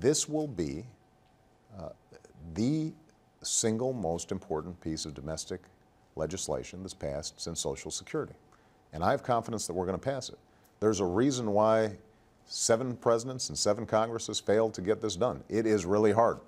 this will be the single most important piece of domestic legislation that's passed since Social Security. And I have confidence that we're going to pass it. There's a reason why 7 presidents and 7 Congresses failed to get this done. It is really hard,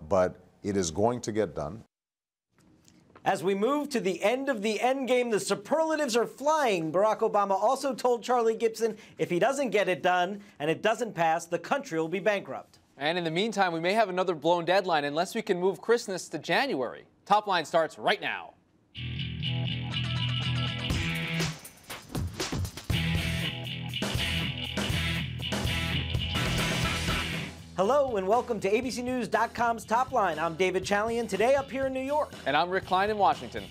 but it is going to get done. As we move to the end of the end game, the superlatives are flying. Barack Obama also told Charlie Gibson if he doesn't get it done and it doesn't pass, the country will be bankrupt. And in the meantime, we may have another blown deadline unless we can move Christmas to January. Top Line starts right now. Hello and welcome to ABCNews.com's Top Line. I'm David Chalian, today up here in New York. And I'm Rick Klein in Washington.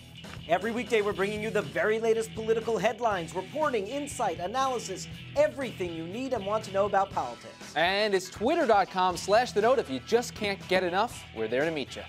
Every weekday we're bringing you the very latest political headlines, reporting, insight, analysis, everything you need and want to know about politics. And it's twitter.com/thenote. If you just can't get enough, we're there to meet you.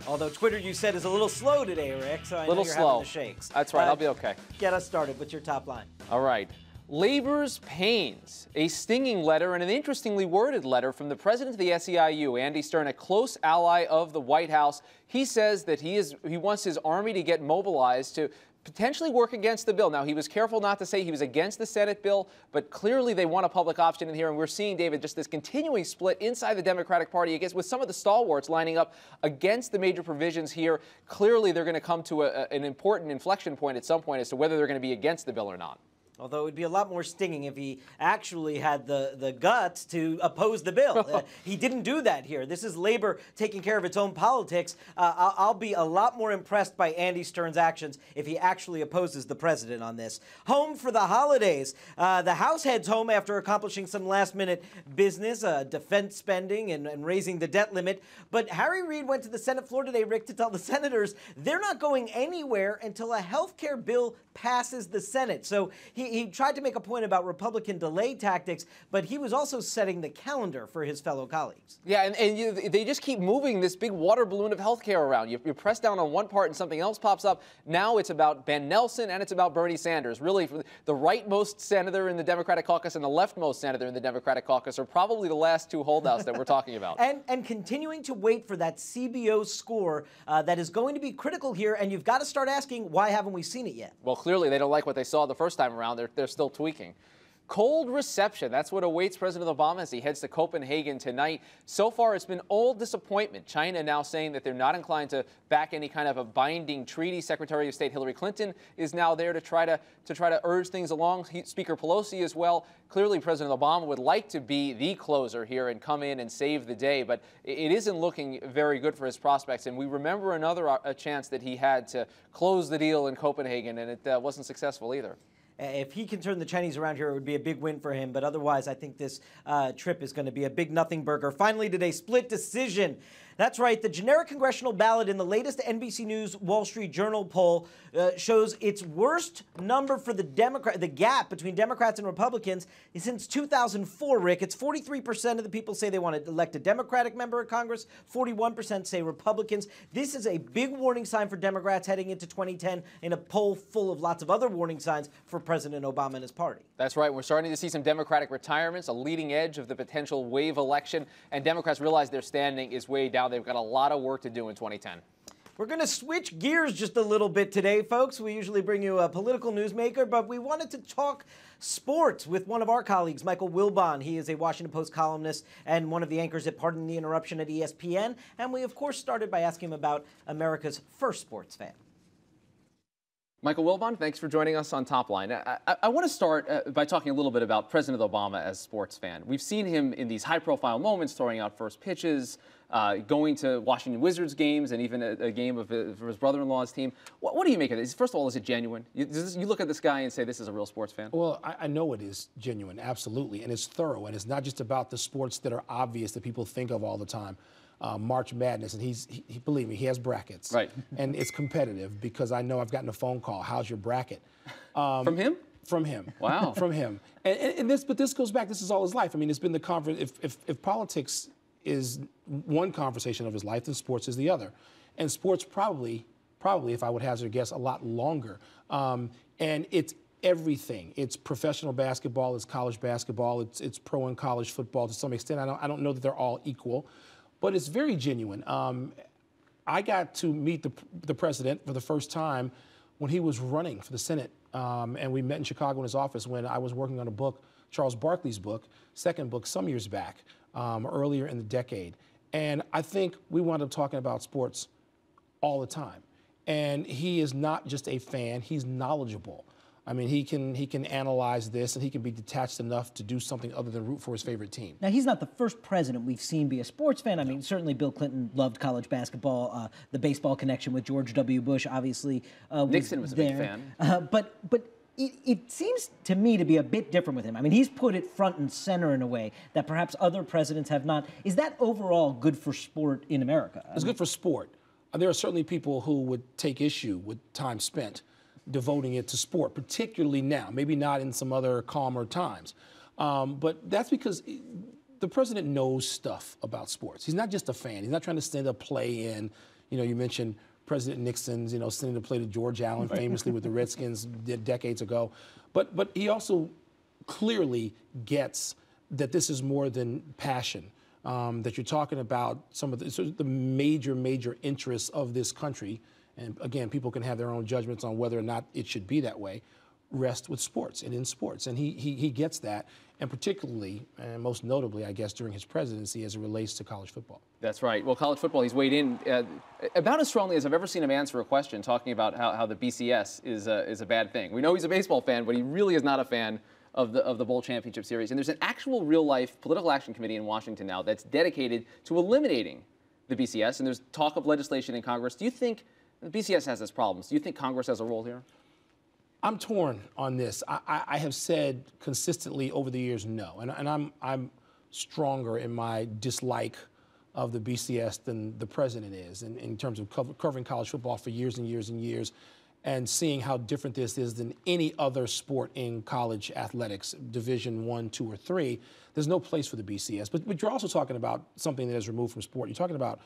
Although Twitter, you said, is a little slow today, Rick, so I know you're having the shakes. That's right, I'll be okay. Get us started with your top line. All right. Labor's pains, a stinging letter and an interestingly worded letter from the president of the SEIU, Andy Stern, a close ally of the White House. He says that he wants his army to get mobilized to potentially work against the bill. Now, he was careful not to say he was against the Senate bill, but clearly they want a public option in here. And we're seeing, David, just this continuing split inside the Democratic Party, I guess, with some of the stalwarts lining up against the major provisions here. Clearly, they're going to come to an important inflection point at some point as to whether they're going to be against the bill or not. Although it would be a lot more stinging if he actually had the guts to oppose the bill. He didn't do that here. This is labor taking care of its own politics. I'll be a lot more impressed by Andy Stern's actions if he actually opposes the president on this. Home for the holidays. The House heads home after accomplishing some last-minute business, defense spending and raising the debt limit. But Harry Reid went to the Senate floor today, Rick, to tell the senators they're not going anywhere until a health care bill passes the Senate. So he tried to make a point about Republican delay tactics, but he was also setting the calendar for his fellow colleagues. Yeah, and they just keep moving this big water balloon of health care around. You press down on one part and something else pops up. Now it's about Ben Nelson and it's about Bernie Sanders. Really, the rightmost senator in the Democratic caucus and the leftmost senator in the Democratic caucus are probably the last 2 holdouts that we're talking about. And continuing to wait for that CBO score that is going to be critical here, and you've got to start asking, why haven't we seen it yet? Well, clearly they don't like what they saw the first time around. They're still tweaking. Cold reception. That's what awaits President Obama as he heads to Copenhagen tonight. So far, it's been all disappointment. China now saying that they're not inclined to back any kind of a binding treaty. Secretary of State Hillary Clinton is now there to try to urge things along. Speaker Pelosi as well. Clearly, President Obama would like to be the closer here and come in and save the day, but it isn't looking very good for his prospects. And we remember another chance that he had to close the deal in Copenhagen, and it wasn't successful either. If he can turn the Chinese around here, it would be a big win for him. But otherwise, I think this trip is going to be a big nothing burger. Finally today, split decision. That's right. The generic congressional ballot in the latest NBC News Wall Street Journal poll shows its worst number for the gap between Democrats and Republicans is since 2004, Rick. It's 43% of the people say they want to elect a Democratic member of Congress. 41% say Republicans. This is a big warning sign for Democrats heading into 2010 in a poll full of lots of other warning signs for President Obama and his party. That's right. We're starting to see some Democratic retirements, a leading edge of the potential wave election, and Democrats realize their standing is way down. They've got a lot of work to do in 2010. We're going to switch gears just a little bit today, folks. We usually bring you a political newsmaker, but we wanted to talk sports with one of our colleagues, Michael Wilbon. He is a Washington Post columnist and one of the anchors at Pardon the Interruption at ESPN. And we, of course, started by asking him about America's first sports fan. Michael Wilbon, thanks for joining us on Top Line. I want to start by talking a little bit about President Obama as a sports fan. We've seen him in these high-profile moments, throwing out first pitches, going to Washington Wizards games, and even a game for his brother-in-law's team. What do you make of this? First of all, is it genuine? You look at this guy and say this is a real sports fan? Well, I know it is genuine, absolutely, and it's thorough, and it's not just about the sports that are obvious that people think of all the time. March Madness, and he believe me, he has brackets. Right. And it's competitive because I know I've gotten a phone call, how's your bracket? From him? From him. Wow. From him. But this goes back, this is all his life. I mean, it's been the conference, if politics is one conversation of his life, then sports is the other. And sports probably, if I would hazard a guess, a lot longer. And everything. It's professional basketball, it's college basketball, it's pro and college football to some extent. I don't know that they're all equal, but it's very genuine. I got to meet the president for the first time when he was running for the Senate, and we met in Chicago in his office when I was working on a book, Charles Barkley's book, second book, some years back, earlier in the decade. And I think we wound up talking about sports all the time. And he is not just a fan, he's knowledgeable. I mean, he can analyze this, and he can be detached enough to do something other than root for his favorite team. Now, he's not the first president we've seen be a sports fan. I mean, certainly Bill Clinton loved college basketball. The baseball connection with George W. Bush, obviously, Nixon was a big fan. But it seems to me to be a bit different with him. I mean, he's put it front and center in a way that perhaps other presidents have not. Is that overall good for sport in America? It's good for sport. There are certainly people who would take issue with time spent devoting it to sport, particularly now, maybe not in some other calmer times. But that's because the president knows stuff about sports. He's not just a fan. He's not trying to send a play in. You know, you mentioned President Nixon's, sending a play to George Allen famously with the Redskins decades ago. But he also clearly gets that this is more than passion, that you're talking about some of the major interests of this country. And again, people can have their own judgments on whether or not it should be that way, rest with sports and in sports. And he gets that, and particularly, and most notably, I guess, during his presidency as it relates to college football. That's right. Well, college football, he's weighed in about as strongly as I've ever seen him answer a question talking about how the BCS is a bad thing. We know he's a baseball fan, but he really is not a fan of the Bowl Championship Series. And there's an actual real-life political action committee in Washington now that's dedicated to eliminating the BCS, and there's talk of legislation in Congress. Do you think the BCS has its problems? Do you think Congress has a role here? I'm torn on this. I have said consistently over the years no, and I'm stronger in my dislike of the BCS than the president is in terms of covering college football for years and years and years, and seeing how different this is than any other sport in college athletics, Division I, II, or III. There's no place for the BCS. But you're also talking about something that is removed from sport. You're talking about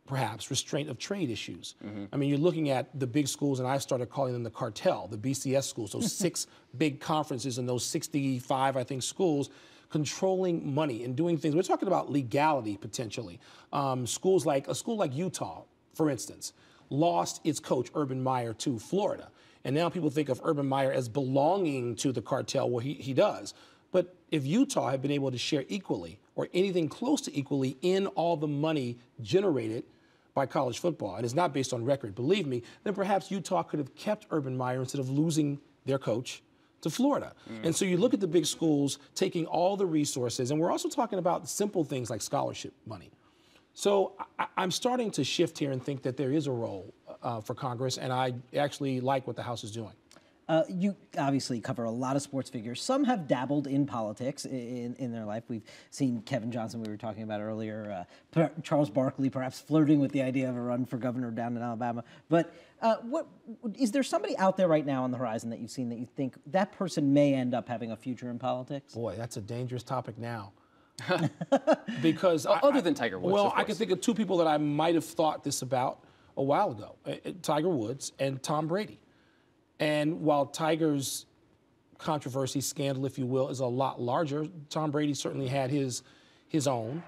perhaps restraint of trade issues. I mean, you're looking at the big schools, and I started calling them the cartel, the BCS schools, those 6 big conferences and those 65, I think, schools controlling money and doing things. We're talking about legality, potentially. A school like Utah, for instance, lost its coach, Urban Meyer, to Florida. And now people think of Urban Meyer as belonging to the cartel. Well, he does. But if Utah had been able to share equally or anything close to equally in all the money generated by college football, and it's not based on record, believe me, then perhaps Utah could have kept Urban Meyer instead of losing their coach to Florida. And so you look at the big schools taking all the resources, and we're also talking about simple things like scholarship money. So I'm starting to shift here and think that there is a role for Congress, and I actually like what the House is doing. You obviously cover a lot of sports figures. Some have dabbled in politics in their life. We've seen Kevin Johnson, we were talking about earlier, Charles Barkley perhaps flirting with the idea of a run for governor down in Alabama. But is there somebody out there right now on the horizon that you've seen that you think that person may end up having a future in politics? Boy, that's a dangerous topic now. Because other than Tiger Woods, well, I can think of 2 people that I might have thought this about a while ago, Tiger Woods and Tom Brady. And while Tiger's controversy, scandal, if you will, is a lot larger, Tom Brady certainly had his own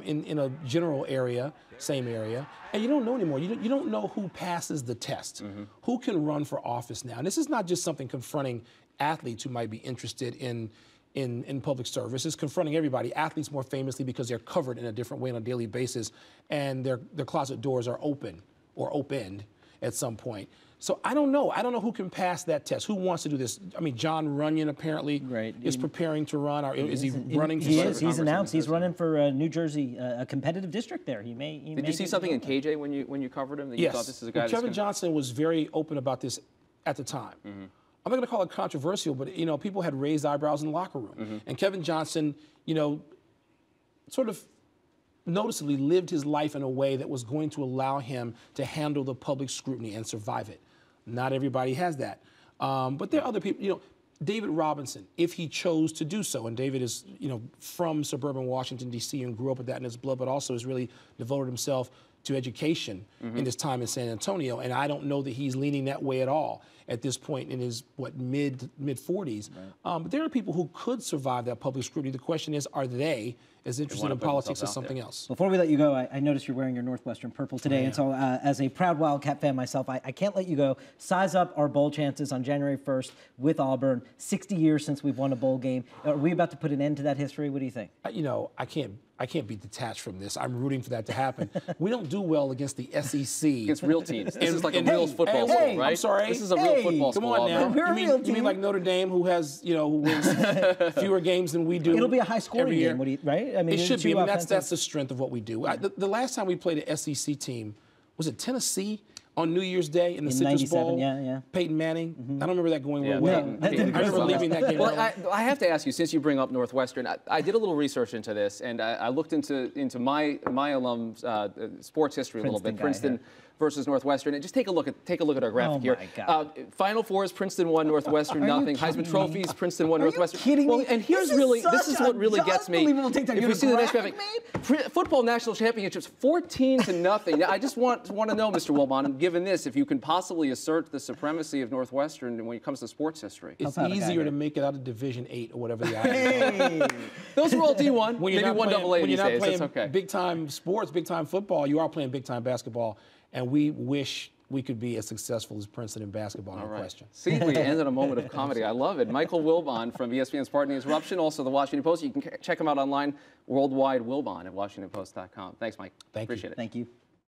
in a general area, same area. And you don't know anymore. You don't know who passes the test, who can run for office now. And this is not just something confronting athletes who might be interested in public service. It's confronting everybody, athletes more famously because they're covered in a different way on a daily basis, and their closet doors are open or opened at some point. So I don't know. I don't know who can pass that test. Who wants to do this? I mean, John Runyon apparently is preparing to run. Or is he running? He's announced he's running for New Jersey, a competitive district there. Did you see something in KJ when you covered him that you thought this is a guy? Kevin Johnson was very open about this at the time. I'm not going to call it controversial, but people had raised eyebrows in the locker room, and Kevin Johnson, sort of noticeably lived his life in a way that was going to allow him to handle the public scrutiny and survive it. Not everybody has that. But there are other people, David Robinson, if he chose to do so, and David is, from suburban Washington, D.C. and grew up with that in his blood, but also has really devoted himself to education in his time in San Antonio, and I don't know that he's leaning that way at all. at this point in his mid 40s. But there are people who could survive that public scrutiny. The question is, are they as interested in politics as something else? Before we let you go, I noticed you're wearing your Northwestern purple today, and so as a proud Wildcat fan myself, I can't let you go. Size up our bowl chances on January 1st with Auburn. 60 years since we've won a bowl game. Are we about to put an end to that history? What do you think? You know, I can't be detached from this. I'm rooting for that to happen. We don't do well against the SEC. Against real teams. This is like a real football school, right? I'm sorry. This is a real football school. Come on now. We're a real You team. mean like Notre Dame, who has, who wins fewer games than we do? It'll be a high-scoring every year. game, right? I mean, it should be. I mean, offensive. that's the strength of what we do. The last time we played an SEC team, was it Tennessee? On New Year's Day in the Citrus Bowl, Peyton Manning. I don't remember that going real well. I remember leaving that game. Well, I have to ask you, since you bring up Northwestern, I did a little research into this, and I looked into my alum's sports history a little bit. Princeton versus Northwestern, and just take a look at our graphic here. Final Fours: Princeton 1, Northwestern nothing. Heisman trophies: Princeton 1, Northwestern. Kidding me? Well, and this is what really gets me. If we see the next graphic, football national championships 14-0. Now, I just want to know, Mr. Wilbon, given this, if you can possibly assert the supremacy of Northwestern when it comes to sports history. It's easier to make it out of Division 8 or whatever the idea is. Those were all D1. When maybe 1 AA when these you're not days. playing That's okay. big-time sports, big-time football, you are playing big-time basketball, and we wish we could be as successful as Princeton in basketball, no question. See, we ended a moment of comedy. I love it. Michael Wilbon from ESPN's Pardon the Interruption, also the Washington Post. You can check him out online, worldwide, Wilbon at WashingtonPost.com. Thanks, Mike. Thank you. Appreciate it. Thank you.